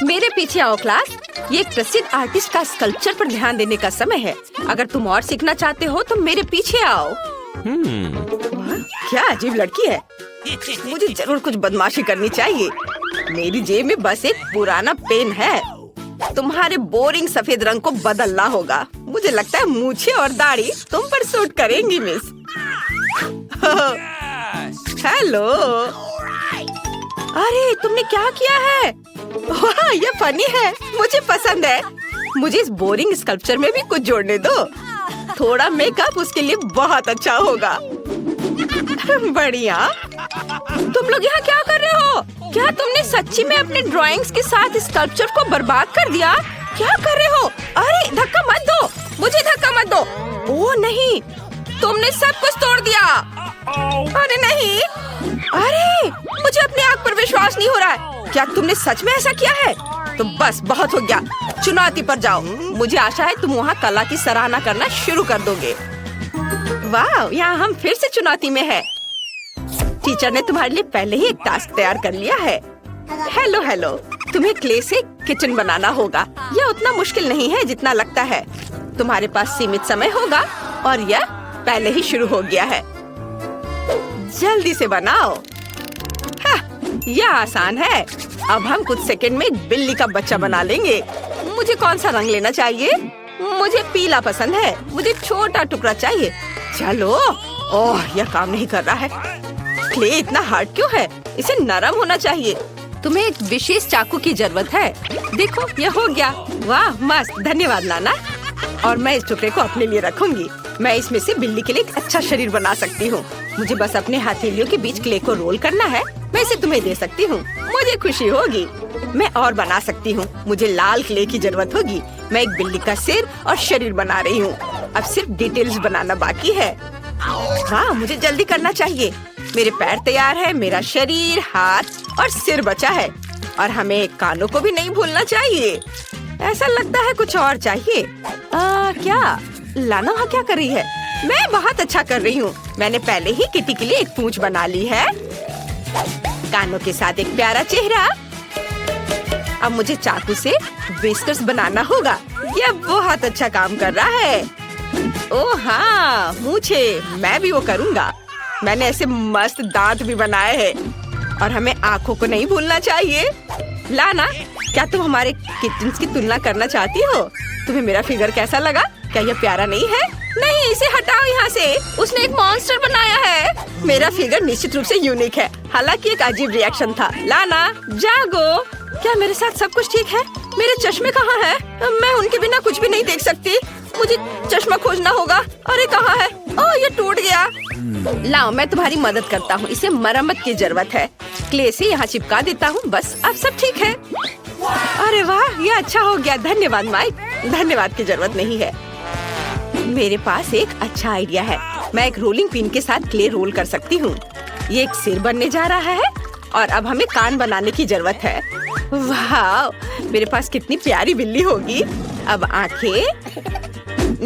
मेरे पीछे आओ क्लास। ये एक प्रसिद्ध आर्टिस्ट का स्कल्पचर पर ध्यान देने का समय है। अगर तुम और सीखना चाहते हो तो मेरे पीछे आओ। क्या अजीब लड़की है। मुझे जरूर कुछ बदमाशी करनी चाहिए। मेरी जेब में बस एक पुराना पेन है। तुम्हारे बोरिंग सफेद रंग को बदलना होगा। मुझे लगता है मूछें और दाढ़ी तुम पर सूट करेंगी मिस। हेलो। अरे तुमने क्या किया है? वाह, ये फनी है। मुझे पसंद है। मुझे इस बोरिंग स्कल्पचर में भी कुछ जोड़ने दो। थोड़ा मेकअप उसके लिए बहुत अच्छा होगा। बढ़िया। तुम लोग यहाँ क्या कर रहे हो? क्या तुमने सच्ची में अपने ड्राइंग्स के साथ स्कल्पचर को बर्बाद कर दिया? क्या कर रहे हो? अरे धक्का मत दो। मुझे धक्का मत दो। ओह नहीं, तुमने सब कुछ तोड़ दिया। अरे नहीं। अरे मुझे अपने आँख पर विश्वास नहीं हो रहा है। क्या तुमने सच में ऐसा किया है? तो बस बहुत हो गया। चुनौती पर जाओ। मुझे आशा है तुम वहाँ कला की सराहना करना शुरू कर दोगे। वाह, यहाँ हम फिर से चुनौती में है। टीचर ने तुम्हारे लिए पहले ही एक टास्क तैयार कर लिया है। हेलो हेलो, तुम्हें क्ले से किचन बनाना होगा। यह उतना मुश्किल नहीं है जितना लगता है। तुम्हारे पास सीमित समय होगा और यह पहले ही शुरू हो गया है। जल्दी से बनाओ। यह आसान है। अब हम कुछ सेकंड में एक बिल्ली का बच्चा बना लेंगे। मुझे कौन सा रंग लेना चाहिए? मुझे पीला पसंद है। मुझे छोटा टुकड़ा चाहिए। चलो। ओह, यह काम नहीं कर रहा है। क्ले इतना हार्ड क्यों है? इसे नरम होना चाहिए। तुम्हें एक विशेष चाकू की जरूरत है। देखो, यह हो गया। वाह मस्त, धन्यवाद लाना। और मैं इस टुकड़े को अपने लिए रखूंगी। मैं इसमें से बिल्ली के लिए एक अच्छा शरीर बना सकती हूँ। मुझे बस अपने हथेलियों के बीच क्ले को रोल करना है। मैं इसे तुम्हें दे सकती हूँ। मुझे खुशी होगी। मैं और बना सकती हूँ। मुझे लाल क्ले की जरूरत होगी। मैं एक बिल्ली का सिर और शरीर बना रही हूँ। अब सिर्फ डिटेल्स बनाना बाकी है। हाँ, मुझे जल्दी करना चाहिए। मेरे पैर तैयार है, मेरा शरीर, हाथ और सिर बचा है। और हमें कानों को भी नहीं भूलना चाहिए। ऐसा लगता है कुछ और चाहिए। क्या लाना वहाँ क्या कर रही है? मैं बहुत अच्छा कर रही हूँ। मैंने पहले ही किटी के लिए एक पूंछ बना ली है। कानों के साथ एक प्यारा चेहरा। अब मुझे चाकू से व्हिस्कर्स बनाना होगा। यह बहुत अच्छा काम कर रहा है। ओह हाँ, मूछे, मैं भी वो करूँगा। मैंने ऐसे मस्त दांत भी बनाए हैं। और हमें आँखों को नहीं भूलना चाहिए। लाना, क्या तुम हमारे किटन्स की तुलना करना चाहती हो? तुम्हें मेरा फिगर कैसा लगा? क्या यह प्यारा नहीं है? नहीं, इसे हटाओ यहाँ से। उसने एक मॉन्स्टर बनाया है। मेरा फिगर निश्चित रूप से यूनिक है। हालांकि एक अजीब रिएक्शन था। लाना, जागो। क्या मेरे साथ सब कुछ ठीक है? मेरे चश्मे कहाँ हैं? मैं उनके बिना कुछ भी नहीं देख सकती। मुझे चश्मा खोजना होगा। अरे कहाँ है? ओह, ये टूट गया। लाओ, मैं तुम्हारी मदद करता हूँ। इसे मरम्मत की जरूरत है। क्ले से यहाँ चिपका देता हूँ। बस अब सब ठीक है। अरे वाह, ये अच्छा हो गया। धन्यवाद माइक। धन्यवाद की जरूरत नहीं है। मेरे पास एक अच्छा आइडिया है। मैं एक रोलिंग पिन के साथ क्ले रोल कर सकती हूँ। ये एक सिर बनने जा रहा है। और अब हमें कान बनाने की जरूरत है। वाह, मेरे पास कितनी प्यारी बिल्ली होगी। अब आंखें,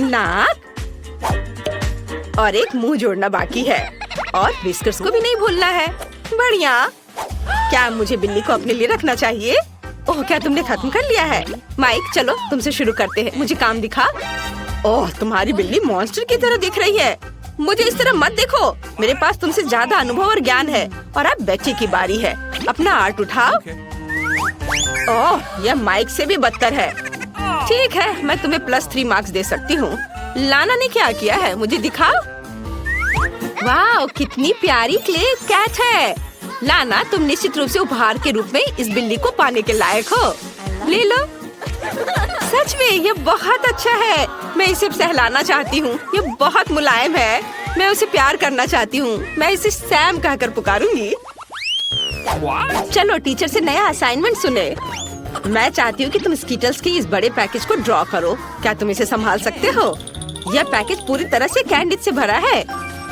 नाक और एक मुंह जोड़ना बाकी है। और व्हिस्कर्स को भी नहीं भूलना है। बढ़िया। क्या मुझे बिल्ली को अपने लिए रखना चाहिए? ओह, क्या तुमने खत्म कर लिया है? माइक, चलो तुमसे शुरू करते हैं। मुझे काम दिखा। ओह, तुम्हारी बिल्ली मॉन्स्टर की तरह दिख रही है। मुझे इस तरह मत देखो। मेरे पास तुमसे ज्यादा अनुभव और ज्ञान है। और अब बेटी की बारी है। अपना आर्ट उठाओ। ओह, यह माइक से भी बदतर है। ठीक है, मैं तुम्हें +3 मार्क्स दे सकती हूँ। लाना ने क्या किया है? मुझे दिखाओ। वाह, कितनी प्यारी क्ले कैट है। लाना, तुम निश्चित रूप से उपहार के रूप में इस बिल्ली को पाने के लायक हो। ले लो। सच में ये बहुत अच्छा है। मैं इसे सहलाना चाहती हूँ। ये बहुत मुलायम है। मैं उसे प्यार करना चाहती हूँ। मैं इसे सैम कहकर पुकारूंगी। चलो टीचर से नया असाइनमेंट सुने। मैं चाहती हूँ कि तुम स्कीटल्स के इस बड़े पैकेज को ड्रॉ करो। क्या तुम इसे संभाल सकते हो? यह पैकेज पूरी तरह से कैंडिड से भरा है।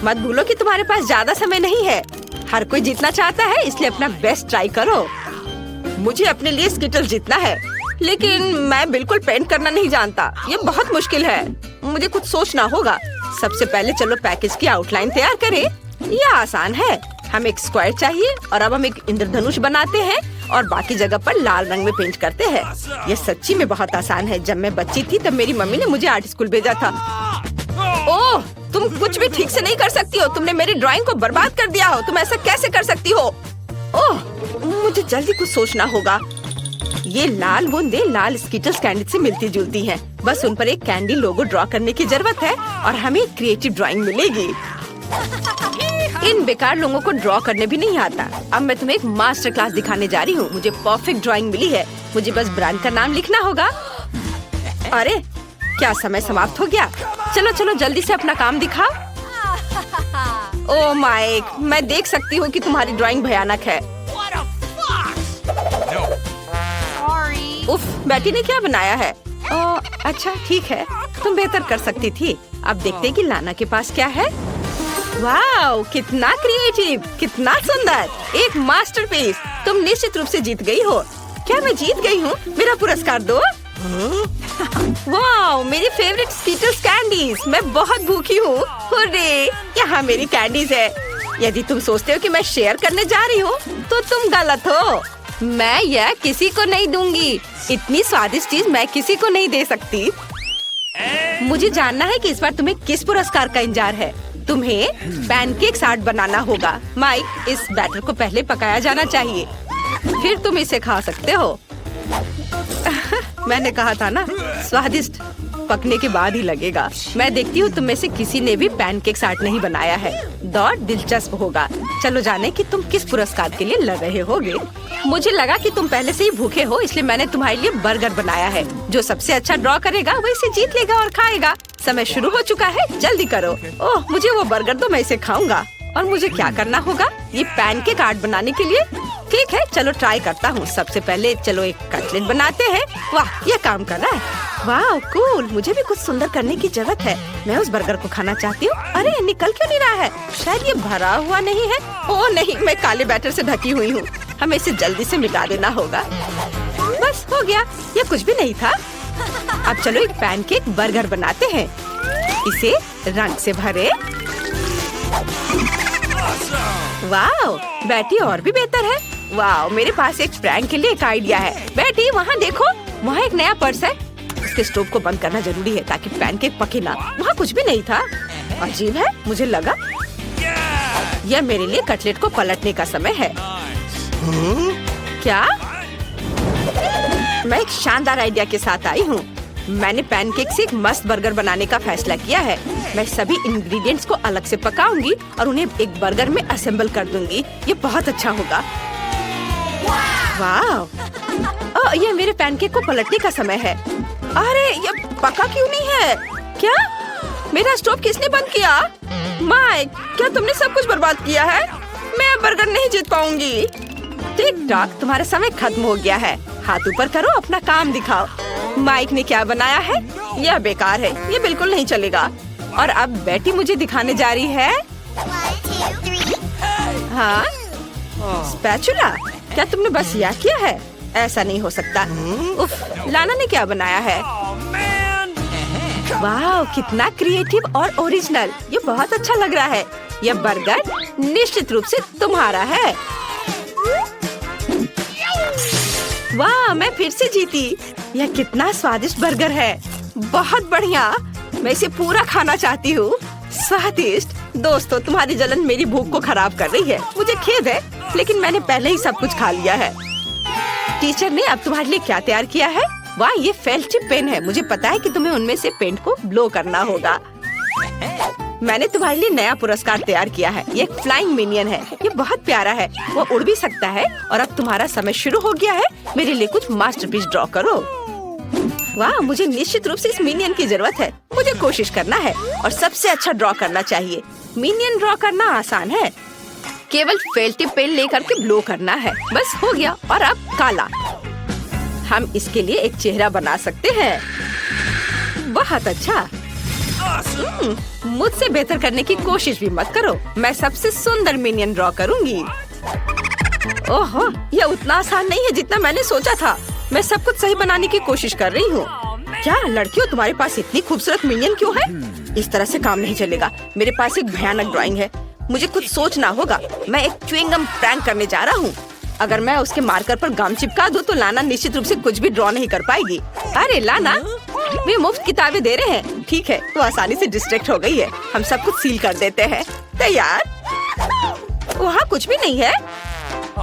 मत भूलो कि तुम्हारे पास ज्यादा समय नहीं है। हर कोई जीतना चाहता है, इसलिए अपना बेस्ट ट्राई करो। मुझे अपने लिए स्कीटल्स जीतना है, लेकिन मैं बिल्कुल पेंट करना नहीं जानता। ये बहुत मुश्किल है। मुझे कुछ सोचना होगा। सबसे पहले चलो पैकेज की आउटलाइन तैयार करें। यह आसान है। हमें एक स्क्वायर चाहिए और अब हम एक इंद्रधनुष बनाते हैं और बाकी जगह पर लाल रंग में पेंट करते हैं। ये सच्ची में बहुत आसान है। जब मैं बच्ची थी तब मेरी मम्मी ने मुझे आर्ट स्कूल भेजा था। ओह, तुम कुछ भी ठीक से नहीं कर सकती हो। तुमने मेरी ड्राइंग को बर्बाद कर दिया हो। तुम ऐसा कैसे कर सकती हो? ओह, मुझे जल्दी कुछ सोचना होगा। ये लाल बूंदे लाल स्कीटल्स कैंडी से मिलती जुलती हैं। बस उन पर एक कैंडी लोगो ड्रॉ करने की जरूरत है और हमें क्रिएटिव ड्राइंग मिलेगी। इन बेकार लोगों को ड्रॉ करने भी नहीं आता। अब मैं तुम्हें एक मास्टर क्लास दिखाने जा रही हूँ। मुझे परफेक्ट ड्राइंग मिली है। मुझे बस ब्रांड का नाम लिखना होगा। अरे, क्या समय समाप्त हो गया? चलो चलो जल्दी से अपना काम दिखा। ओह माइक, मैं देख सकती हूँ कि तुम्हारी ड्राइंग भयानक है। उफ, बेटी ने क्या बनाया है? ओह, अच्छा ठीक है, तुम बेहतर कर सकती थी। अब देखते हैं कि लाना के पास क्या है। वाओ, कितना क्रिएटिव, कितना सुंदर, एक मास्टरपीस। तुम निश्चित रूप से जीत गई हो। क्या मैं जीत गई हूँ? मेरा पुरस्कार दो। वाओ, मेरी फेवरेट स्कीटल्स कैंडीज। मैं बहुत भूखी हूँ। हुर्रे, यहाँ मेरी कैंडीज है। यदि तुम सोचते हो कि मैं शेयर करने जा रही हूँ तो तुम गलत हो। मैं यह किसी को नहीं दूंगी। इतनी स्वादिष्ट चीज मैं किसी को नहीं दे सकती। मुझे जानना है कि इस बार तुम्हें किस पुरस्कार का इंतजार है। तुम्हें पैनकेक्स आर्ट बनाना होगा। माइक, इस बैटर को पहले पकाया जाना चाहिए, फिर तुम इसे खा सकते हो। मैंने कहा था ना, स्वादिष्ट पकने के बाद ही लगेगा। मैं देखती हूँ तुम में से किसी ने भी पैनकेक्स आर्ट नहीं बनाया है। दौड़ दिलचस्प होगा। चलो जाने कि तुम किस पुरस्कार के लिए लड़ रहे होगे। मुझे लगा कि तुम पहले से ही भूखे हो, इसलिए मैंने तुम्हारे लिए बर्गर बनाया है। जो सबसे अच्छा ड्रॉ करेगा वो इसे जीत लेगा और खाएगा। समय शुरू हो चुका है, जल्दी करो। ओह, मुझे वो बर्गर दो, मैं इसे खाऊंगा। और मुझे क्या करना होगा? ये पैनकेक आर्ट बनाने के लिए? ठीक है, चलो ट्राई करता हूँ। सबसे पहले चलो एक कटलेट बनाते हैं। वाह, ये काम कर रहा है। वाह, कूल। मुझे भी कुछ सुंदर करने की जरूरत है। मैं उस बर्गर को खाना चाहती हूँ। अरे, निकल क्यों नहीं रहा है? शायद ये भरा हुआ नहीं है। ओह नहीं, मैं काले बैटर से ढकी हुई हूँ। हमें इसे जल्दी से मिटा देना होगा। बस हो गया, ये कुछ भी नहीं था। अब चलो एक पैनकेक बर्गर बनाते हैं। इसे रंग से भरे। वाओ, बैटी और भी बेहतर है। वाओ, मेरे पास एक प्रैंक के लिए एक आइडिया है। बैटी, वहाँ देखो, वहाँ एक नया पर्स है। इसके स्टोव को बंद करना जरूरी है ताकि पैनकेक पके ना। वहाँ कुछ भी नहीं था। अजीब है, मुझे लगा यह मेरे लिए कटलेट को पलटने का समय है। क्या? मैं एक शानदार आइडिया के साथ आई हूँ। मैंने पैनकेक से एक मस्त बर्गर बनाने का फैसला किया है। मैं सभी इंग्रेडिएंट्स को अलग से पकाऊंगी और उन्हें एक बर्गर में असेंबल कर दूंगी। ये बहुत अच्छा होगा। वाह, ये मेरे पैनकेक को पलटने का समय है। अरे, ये पका क्यों नहीं है? क्या? मेरा स्टोव किसने बंद किया? माइक, क्या तुमने सब कुछ बर्बाद किया है? मैं अब बर्गर नहीं जीत पाऊंगी। टिक टॉक, तुम्हारा समय खत्म हो गया है। हाथ ऊपर करो, अपना काम दिखाओ। माइक ने क्या बनाया है? यह बेकार है, ये बिल्कुल नहीं चलेगा। और अब बेटी मुझे दिखाने जा रही है। हाँ, स्पैचुला, क्या तुमने बस यह किया है? ऐसा नहीं हो सकता। उफ, लाना ने क्या बनाया है? वाह, कितना क्रिएटिव और ओरिजिनल। ये बहुत अच्छा लग रहा है। यह बर्गर निश्चित रूप से तुम्हारा है। वाह, मैं फिर से जीती। यह कितना स्वादिष्ट बर्गर है। बहुत बढ़िया, मैं इसे पूरा खाना चाहती हूँ। स्वादिष्ट। दोस्तों, तुम्हारी जलन मेरी भूख को खराब कर रही है। मुझे खेद है, लेकिन मैंने पहले ही सब कुछ खा लिया है। टीचर ने अब तुम्हारे लिए क्या तैयार किया है? वाह, ये फेल्ट टिप पेन है। मुझे पता है कि तुम्हें उनमें से पेंट को ब्लो करना होगा। मैंने तुम्हारे लिए नया पुरस्कार तैयार किया है। ये एक फ्लाइंग मिनियन है। ये बहुत प्यारा है, वो उड़ भी सकता है। और अब तुम्हारा समय शुरू हो गया है। मेरे लिए कुछ मास्टरपीस ड्रॉ करो। वाह, मुझे निश्चित रूप से इस मिनियन की जरूरत है। मुझे कोशिश करना है और सबसे अच्छा ड्रॉ करना चाहिए। मिनियन ड्रॉ करना आसान है। केवल फेल्ट टिप पेन लेकर के ब्लो करना है। बस हो गया। और अब काला। हम इसके लिए एक चेहरा बना सकते हैं। बहुत अच्छा। मुझसे बेहतर करने की कोशिश भी मत करो। मैं सबसे सुंदर मिनियन ड्रॉ करूंगी। ओहो, यह उतना आसान नहीं है जितना मैंने सोचा था। मैं सब कुछ सही बनाने की कोशिश कर रही हूँ। क्या लड़कियों, तुम्हारे पास इतनी खूबसूरत मिनियन क्यों है? इस तरह से काम नहीं चलेगा। मेरे पास एक भयानक ड्राइंग है। मुझे कुछ सोचना होगा। मैं एक च्युइंगम प्रैंक करने जा रहा हूँ। अगर मैं उसके मार्कर पर गम चिपका दूं तो लाना निश्चित रूप से कुछ भी ड्रॉ नहीं कर पाएगी। अरे लाना, वे मुफ्त किताबें दे रहे हैं। ठीक है, वो आसानी से डिस्ट्रैक्ट हो गई है। हम सब कुछ सील कर देते हैं। तैयार? वहाँ कुछ भी नहीं है।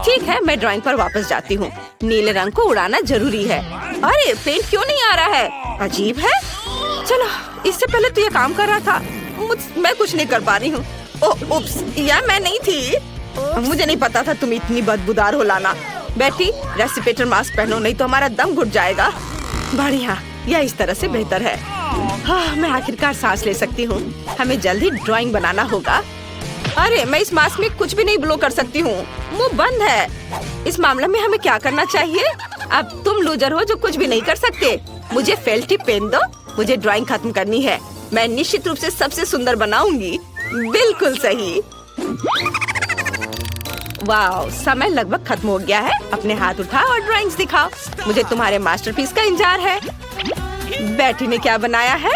ठीक है, मैं ड्राइंग पर वापस जाती हूँ। नीले रंग को उड़ाना जरूरी है। अरे पेंट क्यों नहीं आ रहा है? अजीब है। चलो, इससे पहले तो ये काम कर रहा था। मैं कुछ नहीं कर पा रही हूँ। ओह उप्स, यह मैं नहीं थी। मुझे नहीं पता था तुम इतनी बदबूदार हो लाना। बेटी, रेस्पिरेटर मास्क पहनो, नहीं तो हमारा दम घुट जाएगा। बढ़िया, यह इस तरह से बेहतर है। हाँ, मैं आखिरकार सांस ले सकती हूँ। हमें जल्दी ड्राइंग बनाना होगा। अरे मैं इस मास्क में कुछ भी नहीं ब्लो कर सकती हूँ। मुंह बंद है। इस मामले में हमें क्या करना चाहिए? अब तुम लूजर हो जो कुछ भी नहीं कर सकते। मुझे फेल्ट टिप पेन दो। मुझे ड्राइंग खत्म करनी है। मैं निश्चित रूप से सबसे सुंदर बनाऊंगी। बिल्कुल सही। वाह, समय लगभग खत्म हो गया है। अपने हाथ उठाओ और ड्राइंग्स दिखाओ। मुझे तुम्हारे मास्टरपीस का इंतजार है। बेटी ने क्या बनाया है?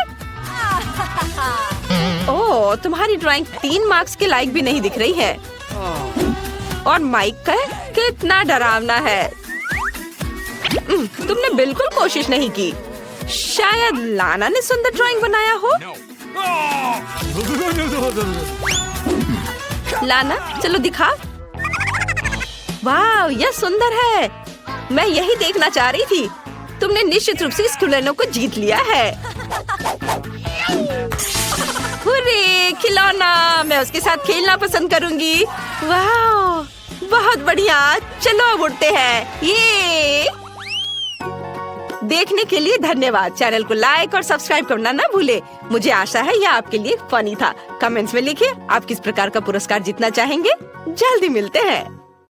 ओह, तुम्हारी ड्राइंग 3 मार्क्स के लायक भी नहीं दिख रही है। और माइक का कितना डरावना है। तुमने बिल्कुल कोशिश नहीं की। शायद लाना ने सुंदर ड्राइंग बनाया हो। लाना, चलो दिखा। वाह, यह सुंदर है। मैं यही देखना चाह रही थी। तुमने निश्चित रूप से इस खिलौने को जीत लिया है। हुर्रे, खिलौना! मैं उसके साथ खेलना पसंद करूंगी। वाह, बहुत बढ़िया। चलो अब उड़ते हैं। ये देखने के लिए धन्यवाद। चैनल को लाइक और सब्सक्राइब करना ना भूले। मुझे आशा है यह आपके लिए फनी था। कमेंट्स में लिखिए आप किस प्रकार का पुरस्कार जीतना चाहेंगे। जल्दी मिलते हैं।